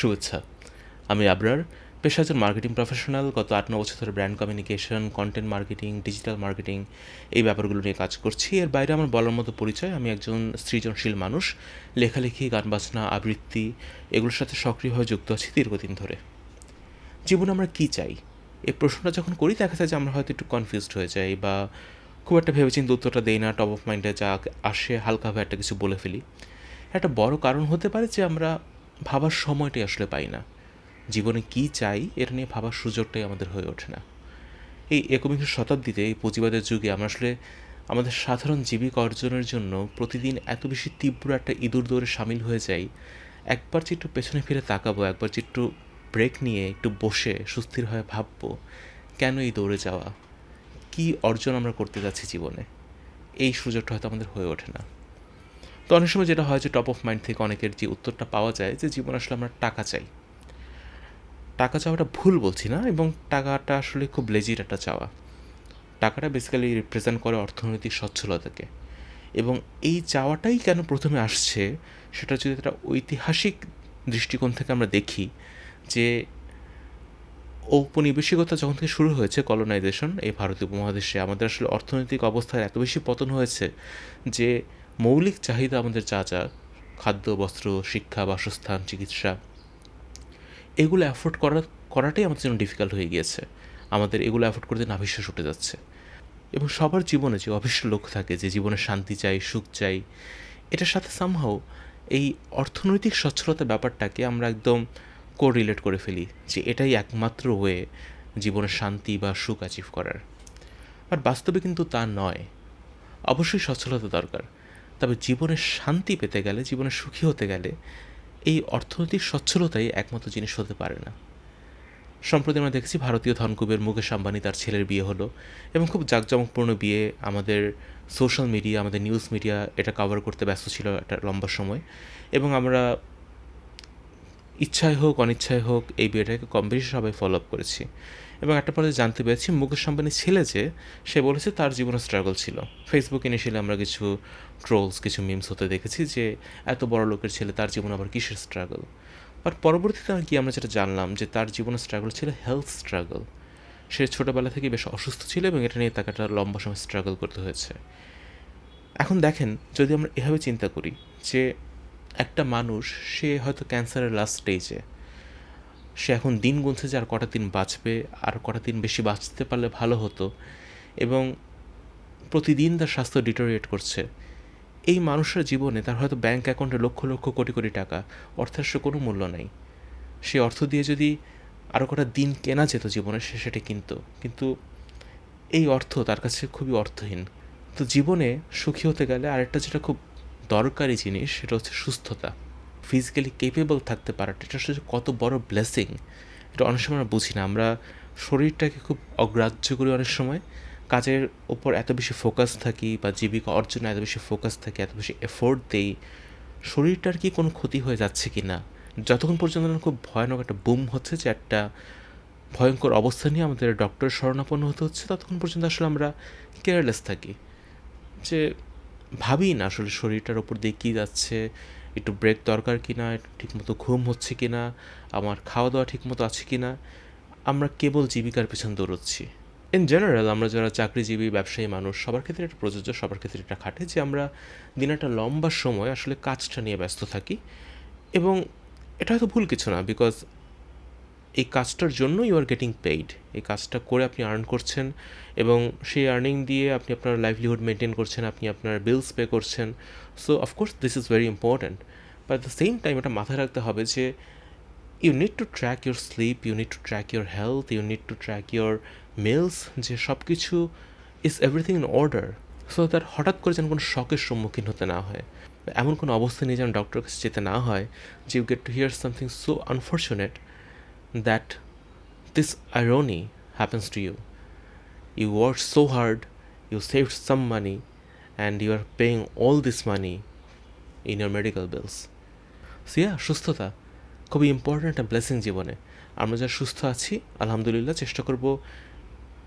শুভেচ্ছা। আমি আবরার, পেশায় একজন মার্কেটিং প্রফেশনাল। গত ৮-৯ বছর ধরে brand communication, content marketing, digital marketing এই ব্যাপারগুলো নিয়ে কাজ করছি। এর বাইরে আমার বলার মতো পরিচয়, আমি একজন সৃজনশীল মানুষ। লেখালেখি, গান বাজনা, আবৃত্তি এগুলোর সাথে সক্রিয়ভাবে যুক্ত আছি দীর্ঘদিন ধরে। জীবনে আমরা কী চাই? এই প্রশ্নটা যখন করি দেখা যায় যে আমরা হয়তো একটু কনফিউজড হয়ে যাই বা খুব একটা ভেবেচিন্তে উত্তরটা দেই না, টপ অফ মাইন্ডে যা আসে হালকাভাবে একটা কিছু বলে ফেলি। একটা বড় কারণ হতে পারে যে আমরা ভাবার সময়টাই আসলে পাই না। জীবনে কী চাই এটা নিয়ে ভাবার সুযোগটাই আমাদের হয়ে ওঠে না। এই একবিংশ শতাব্দীতে, এই পুঁজিবাদের যুগে আমরা আসলে আমাদের সাধারণ জীবিকা অর্জনের জন্য প্রতিদিন এত বেশি তীব্র একটা ইঁদুর দৌড়ে সামিল হয়ে যাই, একবার যে একটু পেছনে ফিরে তাকাবো, একবার যে একটু ব্রেক নিয়ে একটু বসে সুস্থির হয়ে ভাববো কেন এই দৌড়ে যাওয়া, কী অর্জন আমরা করতে যাচ্ছি জীবনে, এই সুযোগটা হয়তো আমাদের হয়ে ওঠে না। তো অনেক সময় যেটা হয় যে টপ অফ মাইন্ড থেকে অনেকের যে উত্তরটা পাওয়া যায় যে জীবন আসলে আমরা টাকা চাই। টাকা চাওয়াটা ভুল বলছি না, এবং টাকাটা আসলে খুব লেজির একটা চাওয়া। টাকাটা বেসিক্যালি রিপ্রেজেন্ট করে অর্থনৈতিক সচ্ছলতাকে, এবং এই চাওয়াটাই কেন প্রথমে আসছে সেটা যদি একটা ঐতিহাসিক দৃষ্টিকোণ থেকে আমরা দেখি, যে ঔপনিবেশিকতা যখন থেকে শুরু হয়েছে, কলোনাইজেশন এই ভারতীয় উপমহাদেশে, আমাদের আসলে অর্থনৈতিক অবস্থার এত বেশি পতন হয়েছে যে মৌলিক চাহিদা আমাদের যা যা, খাদ্য, বস্ত্র, শিক্ষা, বাসস্থান, চিকিৎসা, এগুলো করাটাই আমাদের জন্য ডিফিকাল্ট হয়ে গিয়েছে। আমাদের এগুলো অ্যাফোর্ড করতে নাভিশ্বাস উঠে যাচ্ছে। এবং সবার জীবনে যে অভীষ্ট লক্ষ্য থাকে যে জীবনে শান্তি চাই, সুখ চাই, এটার সাথে সামহাও এই অর্থনৈতিক সচ্ছলতার ব্যাপারটাকে আমরা একদম কোরিলেট করে ফেলি যে এটাই একমাত্র ওয়ে জীবনের শান্তি বা সুখ অ্যাচিভ করার। আর বাস্তবে কিন্তু তা নয়। অবশ্যই সচ্ছলতা দরকার, তবে জীবনের শান্তি পেতে গেলে, জীবনে সুখী হতে গেলে এই অর্থনৈতিক সচ্ছলতাই একমাত্র জিনিস হতে পারে না। সম্প্রতি আমরা দেখেছি ভারতীয় ধনকুবের মুকেশ আম্বানি, তার ছেলের বিয়ে হলো, এবং খুব জাঁকজমকপূর্ণ বিয়ে। আমাদের সোশ্যাল মিডিয়া, আমাদের নিউজ মিডিয়া এটা কভার করতে ব্যস্ত ছিল একটা লম্বা সময়, এবং আমরা ইচ্ছায় হোক অনিচ্ছায় হোক এই বিয়েটাকে কম বেশি সবাই ফলো আপ করেছি। এবং একটা পরে জানতে পেরেছি মুকেশ আম্বানির ছেলে যে, সে বলেছে তার জীবনে স্ট্রাগল ছিল। ফেসবুকে ইনিশিয়ালি আমরা কিছু ট্রোলস, কিছু মিমস হতে দেখেছি যে এত বড় লোকের ছেলে, তার জীবনে আবার কিসের স্ট্রাগল। আর পরবর্তীতে আর কি আমরা যেটা জানলাম যে তার জীবনে স্ট্রাগল ছিল হেলথ স্ট্রাগল। সে ছোটোবেলা থেকে বেশ অসুস্থ ছিল, এবং এটা নিয়ে তাকে একটা লম্বা সময় স্ট্রাগল করতে হয়েছে। এখন দেখেন, যদি আমরা এভাবে চিন্তা করি যে একটা মানুষ, সে হয়তো ক্যান্সারের লাস্ট স্টেজে, সে এখন দিন গুনছে যে আর কটা দিন বাঁচবে, আর কটা দিন বেশি বাঁচতে পারলে ভালো হতো, এবং প্রতিদিন তার স্বাস্থ্য ডিটোরিয়েট করছে। এই মানুষের জীবনে তার হয়তো ব্যাঙ্ক অ্যাকাউন্টে লক্ষ লক্ষ কোটি কোটি টাকা, অর্থের সে কোনো মূল্য নাই। সে অর্থ দিয়ে যদি আরও কটা দিন কেনা যেত জীবনে, সে সেটা কিন্তু এই অর্থ তার কাছে খুবই অর্থহীন। তো জীবনে সুখী হতে গেলে আরেকটা যেটা খুব দরকারি জিনিস, সেটা হচ্ছে সুস্থতা। ফিজিক্যালি কেপেবল থাকতে পারাটা, এটা আসলে কত বড় ব্লেসিং, এটা অনেক সময় আমরা বুঝি না। আমরা শরীরটাকে খুব অগ্রাহ্য করি অনেক সময়, কাজের ওপর এত বেশি ফোকাস থাকি, বা জীবিকা অর্জনে এত বেশি ফোকাস থাকি, এত বেশি এফোর্ট দেই, শরীরটার কি কোনো ক্ষতি হয়ে যাচ্ছে কি না, যতক্ষণ পর্যন্ত না খুব ভয়ানক একটা বুম হচ্ছে, যে একটা ভয়ঙ্কর অবস্থা নিয়ে আমাদের ডক্টরের শরণাপন্ন হতে হচ্ছে, ততক্ষণ পর্যন্ত আসলে আমরা কেয়ারলেস থাকি, যে ভাবি না আসলে শরীরটার ওপর দিয়ে কী যাচ্ছে, একটু ব্রেক দরকার কি না, ঠিকমতো ঘুম হচ্ছে কি না, আমার খাওয়া দাওয়া ঠিকমতো আছে কি না। আমরা কেবল জীবিকার পেছন দৌড়চ্ছি। ইন জেনারেল আমরা যারা চাকরিজীবী, ব্যবসায়ী মানুষ, সবার ক্ষেত্রে এটা প্রযোজ্য, সবার ক্ষেত্রে এটা খাটে, যে আমরা দিনে একটা লম্বা সময় আসলে কাজটা নিয়ে ব্যস্ত থাকি। এবং এটা হয়তো ভুল কিছু না, বিকজ এই কাজটার জন্য ইউ আর গেটিং পেইড। এই কাজটা করে আপনি আর্ন করছেন, এবং সেই আর্নিং দিয়ে আপনি আপনার লাইভলিহুড মেনটেন করছেন, আপনি আপনার বিলস পে করছেন। So of course this is very important, but at the same time এটা মাথায় রাখতে হবে যে you need to track your sleep, you need to track your health, you need to track your meals, যে সব কিছু is everything in order, so that হঠাৎ করে যেন কোনো শকের সম্মুখীন হতে না হয়, এমন কোনো অবস্থা নিয়ে যেন ডক্টরের কাছে যেতে না হয় যে you get to hear something so unfortunate that this irony happens to you. You worked so hard, you saved some money, and you are paying all this money in your medical bills. So yeah, সুস্থতা খুবই important একটা blessing জীবনে। আমরা যারা সুস্থ আছি, আলহামদুলিল্লাহ, চেষ্টা করব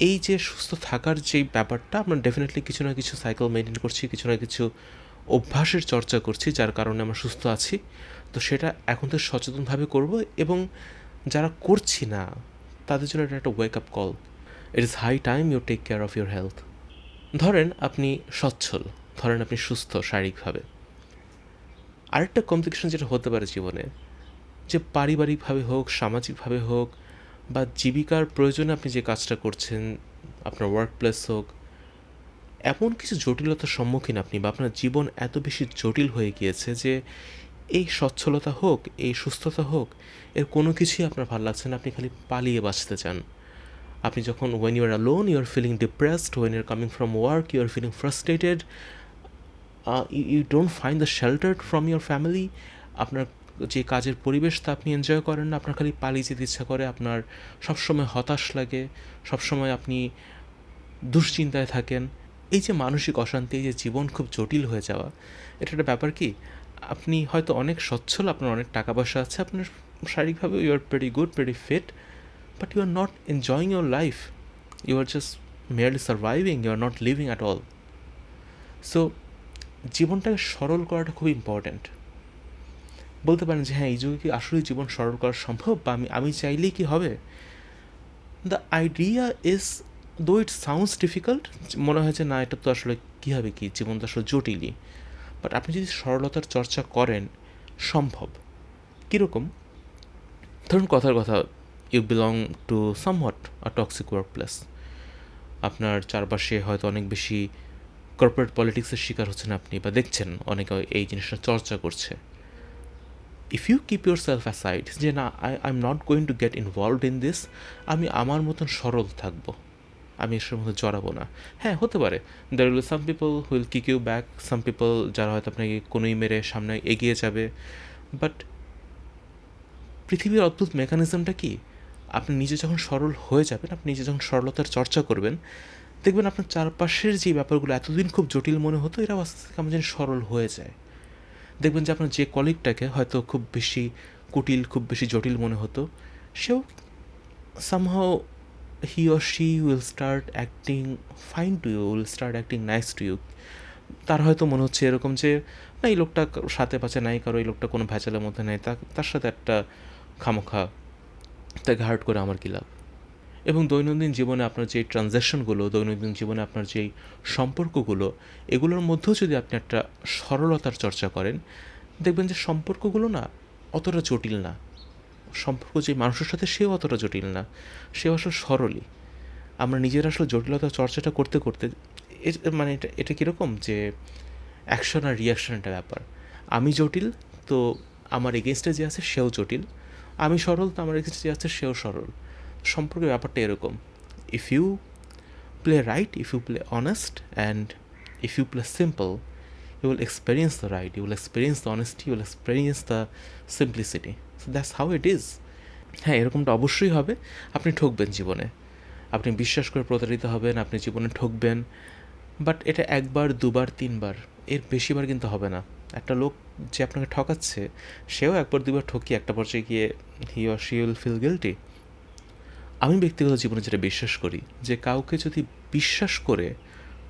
এই যে সুস্থ থাকার যেই ব্যাপারটা, আমরা ডেফিনেটলি কিছু না কিছু সাইকেল মেনটেন করছি, কিছু না কিছু অভ্যাসের চর্চা করছি যার কারণে আমরা সুস্থ আছি, তো সেটা এখন থেকে সচেতনভাবে করব। এবং যারা করছি না তাদের জন্য এটা একটা wake up call. It is high time you take care of your health. ধরেন আপনি সচ্ছল, ধরেন আপনি সুস্থ শারীরিকভাবে। আরেকটা কমপ্লিকেশন যেটা হতে পারে জীবনে, যে পারিবারিকভাবে হোক, সামাজিকভাবে হোক, বা জীবিকার প্রয়োজনে আপনি যে কাজটা করছেন, আপনার ওয়ার্ক প্লেস হোক, এমন কিছু জটিলতার সম্মুখীন আপনি, বা আপনার জীবন এত বেশি জটিল হয়ে গিয়েছে যে এই সচ্ছলতা হোক, এই সুস্থতা হোক, এর কোনো কিছুই আপনার ভালো লাগছে না, আপনি খালি পালিয়ে বাঁচতে চান। আপনি যখন when you are alone you are feeling depressed, when you are coming from work you are feeling frustrated, you don't find the shelter from your family, আপনার যে কাজের পরিবেশ তা আপনি এনজয় করেন না, আপনার খালি পালিয়ে যেতে ইচ্ছা করে, আপনার সবসময় হতাশ লাগে, সবসময় আপনি দুশ্চিন্তায় থাকেন। এই যে মানসিক অশান্তি, এই যে জীবন খুব জটিল হয়ে যাওয়া, এটা একটা ব্যাপার কি, আপনি হয়তো অনেক সচ্ছল, আপনার অনেক টাকা পয়সা আছে, আপনার শারীরিকভাবে you are very good, very fit, but you are not enjoying your life, you are just merely surviving, you are not living at all. So জীবনটাকে সরল করাটা খুব ইম্পর্ট্যান্ট। বলতে পারেন যে হ্যাঁ, এই যুগে কি আসলে জীবন সরল করা সম্ভব, বা আমি চাইলেই কি হবে? দ্য আইডিয়া ইজ, দো ইট সাউন্ডস ডিফিকাল্ট, মনে হয় যে না, এটা তো আসলে কী হবে, কি জীবন তো আসলে জটিলই, বাট আপনি যদি সরলতার চর্চা করেন, সম্ভব। কীরকম? ধরুন কথার কথা, you belong to somewhat a toxic workplace, আপনার চারপাশে হয়তো অনেক বেশি কর্পোরেট পলিটিক্সের শিকার হচ্ছেন আপনি, বা দেখছেন অনেকে এই জিনিসটা চর্চা করছে। If you keep yourself aside, যে না, I am not going to get involved in this, আমি আমার মতন সরল থাকবো, আমি এসবের মধ্যে জড়াবো না। হ্যাঁ, হতে পারে there will some people who'll kick you back, some people যারা হয়তো আপনাকে কোনোই মেরে সামনে এগিয়ে যাবে, বাট পৃথিবীর অদ্ভুত মেকানিজমটা কি, আপনি নিজে যখন সরল হয়ে যাবেন, আপনি নিজে যখন সরলতার চর্চা করবেন, দেখবেন আপনার চারপাশের যে ব্যাপারগুলো এতদিন খুব জটিল মনে হতো, এরা আস্তে আস্তে কেমন যেন সরল হয়ে যায়। দেখবেন যে আপনার যে কলিগটাকে হয়তো খুব বেশি কুটিল, খুব বেশি জটিল মনে হতো, সেও somehow he or she will start acting fine to you, will start acting nice to you. তার হয়তো মনে হচ্ছে এরকম যে না, এই লোকটা সাথে পাচ্ছে নাই কারো, এই লোকটা কোনো ভেজালের মধ্যে নেই, তার সাথে একটা খামোখা তাকে হার্ট করে আমার কী লাভ। এবং দৈনন্দিন জীবনে আপনার যে ট্রানজ্যাকশনগুলো, দৈনন্দিন জীবনে আপনার যেই সম্পর্কগুলো, এগুলোর মধ্যেও যদি আপনি একটা সরলতার চর্চা করেন, দেখবেন যে সম্পর্কগুলো না অতটা জটিল না, সম্পর্ক যে মানুষের সাথে সেও অতটা জটিল না, সেও আসলে সরলই। আমরা নিজেরা আসলে জটিলতার চর্চাটা করতে করতে, মানে এটা কীরকম যে অ্যাকশন আর রিয়াকশন একটা ব্যাপার। আমি জটিল, তো আমার এগেনস্টে যে আছে সেও জটিল, আমি সরল, তো আমার এগেনস্টে যে আছে সেও সরল। সম্পর্কের ব্যাপারটা এরকম, if you play right, if you play honest, and if you play simple, you will experience the right, you will experience the honesty, you will experience the simplicity. So that's how it is. হ্যাঁ, এরকমটা অবশ্যই হবে। আপনি ঠকবেন জীবনে, আপনি বিশ্বাস করে প্রতারিত হবেন, আপনি জীবনে ঠকবেন, বাট এটা একবার, দুবার, তিনবার, এর বেশিবার কিন্তু হবে না। একটা লোক যে আপনাকে ঠকাচ্ছে, সেও একবার দুবার ঠকিয়ে একটা পর্যায়ে গিয়ে he or she will feel guilty. আমি ব্যক্তিগত জীবনে যেটা বিশ্বাস করি, যে কাউকে যদি বিশ্বাস করে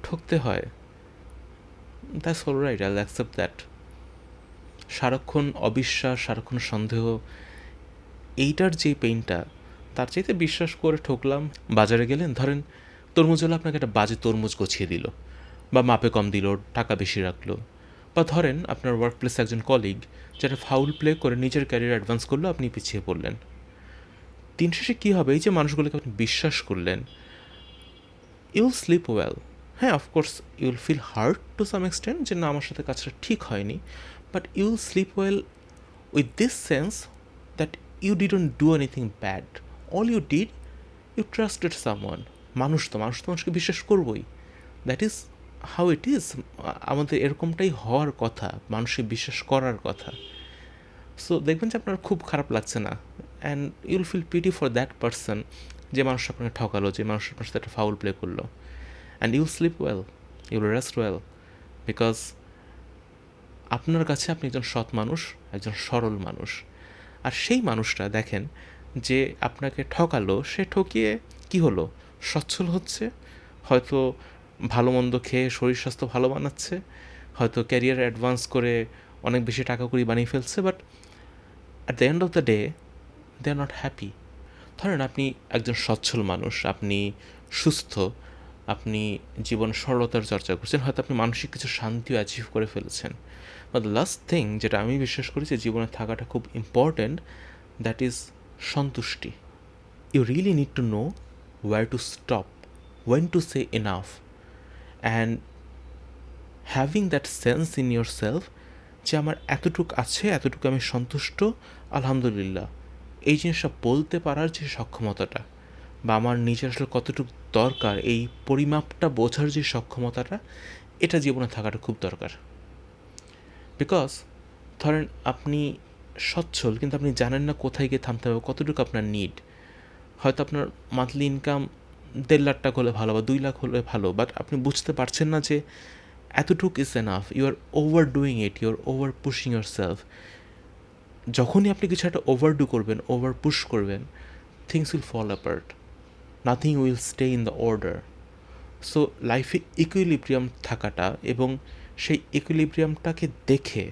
ঠকতে হয়, that's all right, I will accept that. সারাক্ষণ অবিশ্বাস, সারাক্ষণ সন্দেহ, এইটার যে পেইনটা, তার চাইতে বিশ্বাস করে ঠকলাম। বাজারে গেলেন, ধরেন তরমুজ হলে আপনাকে একটা বাজে তরমুজ গছিয়ে দিল, বা মাপে কম দিল, টাকা বেশি রাখলো, বা ধরেন আপনার ওয়ার্ক প্লেসে একজন কলিগ যেটা ফাউল প্লে করে নিজের ক্যারিয়ার অ্যাডভান্স করলো, আপনি পিছিয়ে পড়লেন। দিন শেষে কী হবে, এই যে মানুষগুলোকে আপনি বিশ্বাস করলেন, ইউ উইল স্লিপ ওয়েল। হ্যাঁ, of course you will feel hurt to some extent, যে না, আমার সাথে কাজটা ঠিক হয়নি, but you will sleep well with this sense that you didn't do anything bad, all you did, you trusted someone. মানুষ তো মানুষকে বিশ্বাস করবই, that is how it is. আমাদের এরকমটাই হওয়ার কথা, মানুষকে বিশ্বাস করার কথা। সো দেখবেন যে আপনার খুব খারাপ লাগছে না, and you'll feel pity for that person, যে মানুষ আপনাকে ঠকালো, যে মানুষ আপনার সাথে একটা ফাউল প্লে করলো, and you'll sleep well, you'll rest well, because আপনার কাছে আপনি একজন সৎ মানুষ, একজন সরল মানুষ। আর সেই মানুষটা দেখেন যে আপনাকে ঠকালো, সে ঠকিয়ে কি হলো, সচ্ছল হচ্ছে, হয়তো ভালো মন্দ খেয়ে শরীর স্বাস্থ্য ভালো বানাচ্ছে, হয়তো ক্যারিয়ার অ্যাডভান্স করে অনেক বেশি টাকা কড়ি বানিয়ে ফেলছে, but at the end of the day they are not happy. ধরেন আপনি একজন সচ্ছল মানুষ, আপনি সুস্থ, আপনি জীবন সরলতার চর্চা করছেন, হয়তো আপনি মানসিক কিছু শান্তিও অ্যাচিভ করে ফেলেছেন। বাট দ্য লাস্ট থিং যেটা আমি বিশ্বাস করি যে জীবনে থাকাটা খুব ইম্পর্ট্যান্ট, দ্যাট ইজ সন্তুষ্টি। You really need to know where to stop, when to say enough, and having that sense in yourself যে আমার এতটুক আছে, এতটুকু আমি সন্তুষ্ট, আলহামদুলিল্লাহ, এই জিনিসটা বলতে পারার যে সক্ষমতাটা, বা আমার নিজের আসলে কতটুকু দরকার এই পরিমাপটা বোঝার যে সক্ষমতাটা, এটা জীবনে থাকাটা খুব দরকার। বিকজ ধরেন আপনি সচ্ছল, কিন্তু আপনি জানেন না কোথায় গিয়ে থামতে হবে, কতটুকু আপনার নিড। হয়তো আপনার মান্থলি ইনকাম 1.5 লাখ টাকা হলে ভালো, বা 2 লাখ হলে ভালো, বাট আপনি বুঝতে পারছেন না যে এতটুকু is enough, you are overdoing it, you are over pushing yourself. যখনই আপনি কিছু একটা ওভারডু করবেন, ওভার পুশ করবেন, things will fall apart, nothing will stay in the order. So লাইফে ইকুইলিব্রিয়াম থাকাটা এবং সেই ইকুইলিব্রিয়ামটাকে দেখে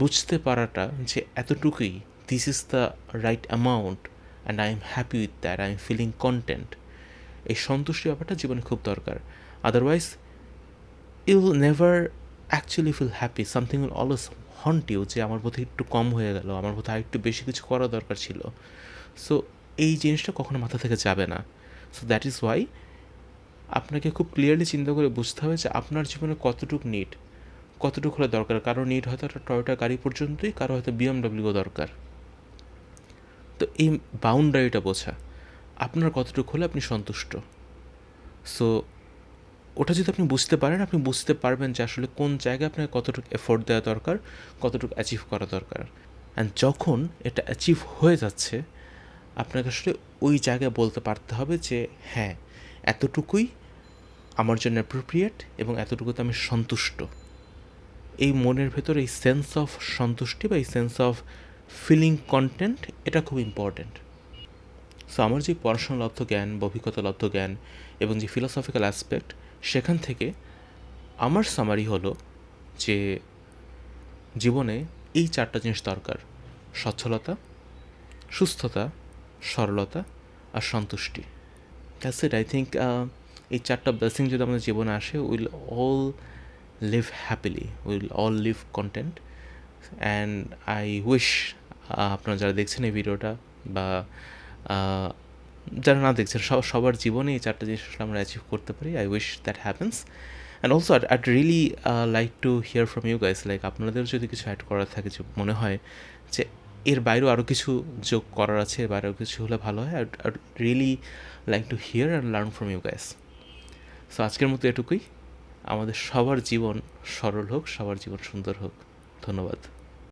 বুঝতে পারাটা যে এতটুকুই, this is the right amount and I am happy with that, I am feeling content, এই সন্তুষ্টি ব্যাপারটা জীবনে খুব দরকার। Otherwise you will never actually feel happy, something will always haunt you, যে আমার বোধহয় একটু কম হয়ে গেল, আমার বোধহয় আর একটু বেশি কিছু করা দরকার ছিল। সো এই জিনিসটা কখনো মাথা থেকে যাবে না। সো দ্যাট ইজ ওয়াই আপনাকে খুব ক্লিয়ারলি চিন্তা করে বুঝতে হবে যে আপনার জীবনে কতটুকু নিড, কতটুকু হলে দরকার। কারো নিড হয়তো একটা টয়োটা গাড়ি পর্যন্তই, কারো হয়তো বিএমডব্লিউ দরকার। তো এই বাউন্ডারিটা বোঝা, আপনার কতটুকু হলে আপনি সন্তুষ্ট। সো ওটা যদি আপনি বুঝতে পারেন, আপনি বুঝতে পারবেন যে আসলে কোন জায়গায় আপনাকে কতটুকু এফোর্ট দেওয়া দরকার, কতটুকু অ্যাচিভ করা দরকার। অ্যান্ড যখন এটা অ্যাচিভ হয়ে যাচ্ছে, আপনাকে আসলে ওই জায়গায় বলতে পারতে হবে যে হ্যাঁ, এতটুকুই আমার জন্য অ্যাপ্রোপ্রিয়েট এবং এতটুকুতে আমি সন্তুষ্ট। এই মনের ভেতর এই সেন্স অফ সন্তুষ্টি বা এই সেন্স অফ ফিলিং কন্টেন্ট, এটা খুব ইম্পর্ট্যান্ট। সো আমার যে পড়াশোনা লব্ধ জ্ঞান বা অভিজ্ঞতা লব্ধ জ্ঞান এবং যে ফিলোসফিক্যাল অ্যাসপেক্ট, সেখান থেকে আমার সামারি হলো যে জীবনে এই 4টা জিনিস দরকার: সচ্ছলতা, সুস্থতা, সরলতা আর সন্তুষ্টি। That's it. আই থিঙ্ক এই 4টা ব্লেসিং যদি আমাদের জীবনে আসে, will all live happily, will all leave content. And I wish আপনারা যারা দেখছেন এই ভিডিওটা, বা যারা না দেখছেন, সবার জীবনে এই 4টা জিনিস আসলে আমরা অ্যাচিভ করতে পারি। I wish that happens. And also I'd really like to hear from you guys, like আপনাদের যদি কিছু অ্যাড করার থাকে, যে মনে হয় যে এর বাইরেও আরও কিছু যোগ করার আছে, এর বাইরেও কিছু হলে ভালো হয়, I'd really like to hear and learn from you guys. So আজকের মতো এটুকুই। আমাদের সবার জীবন সরল হোক, সবার জীবন সুন্দর হোক। ধন্যবাদ।